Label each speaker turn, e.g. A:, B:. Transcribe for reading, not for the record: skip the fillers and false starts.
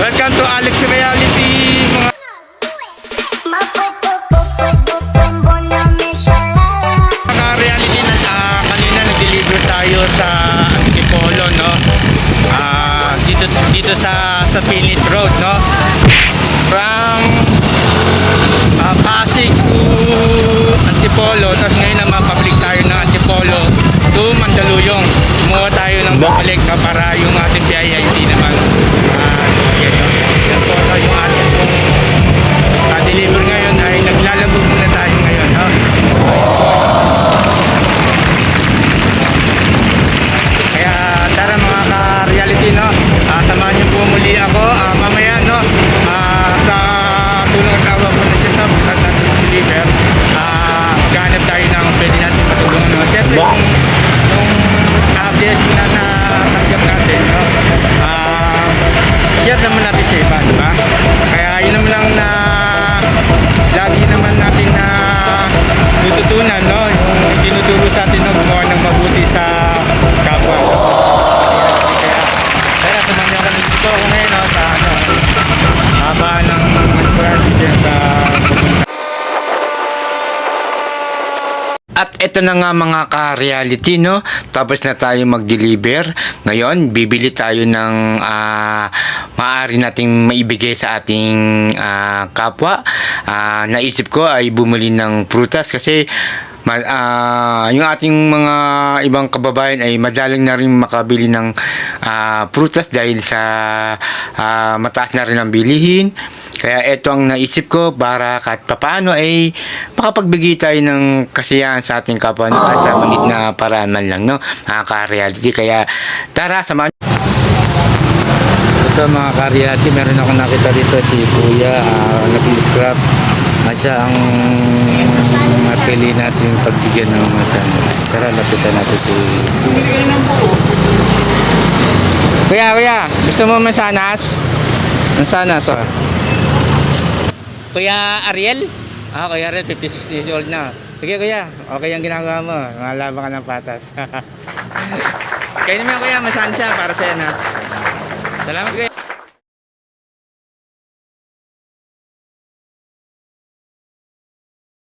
A: Welcome to Alex Reality, mga ka-reality na kanina nag-deliver tayo sa Antipolo, no? Dito sa Pilit Road, no? From Pasig to Antipolo, tapos ngayon naman public tayo ng Antipolo to Mandaluyong. Kumuha tayo ng babalik para yung ating PIIT naman. Yan po yung ating deliver ngayon ay naglalabog muna tayo ngayon, no? Kaya tara mga ka-reality, no? Samahan niyo po muli ako mamaya, no? Sa tulong at awa po ng Diyos, no? Pagkat natin mag-deliver, maghanap tayo ng pwede natin matulungan, no? Siyempre yung ABS na natanggap natin, no? Share naman natin sa iba, di ba? Kaya yun naman lang na lagi naman natin na tututunan, no? Yung tinuturo sa atin, no? Gumawa ng mabuti sa kapwa, no? Kaya tumanyan ka dito ako ngayon, no? Sa ano, haba ng manipulasi dyan sa at ito na nga mga ka-reality, no? Tapos na tayo mag-deliver. Ngayon, bibili tayo ng maaari nating maibigay sa ating kapwa. Naisip ko ay bumili ng prutas kasi yung ating mga ibang kababayan ay madaling na rin makabili ng prutas dahil sa mataas na rin ang bilihin. Kaya ito ang naisip ko para kahit papaano ay makapagbigay tayo ng kasiyahan sa ating kapwa no? At sa maliit na paraan man lang, no? Mga ka-reality. Kaya tara, samahan. Ito mga ka-reality, meron ako nakita dito si Kuya nag-scrap. Siya ang napili natin pagbigyan ng mga tanong. Tara, lapitan natin si Kuya, gusto mo mansanas? Mansanas, oh. Kuya Ariel? Kuya Ariel, 56 years old na. Sige kuya, okay ang ginagawa mo. Malaba ka ng patas. Kaya naman kuya, masahan siya para sa'yo na. Salamat kuya.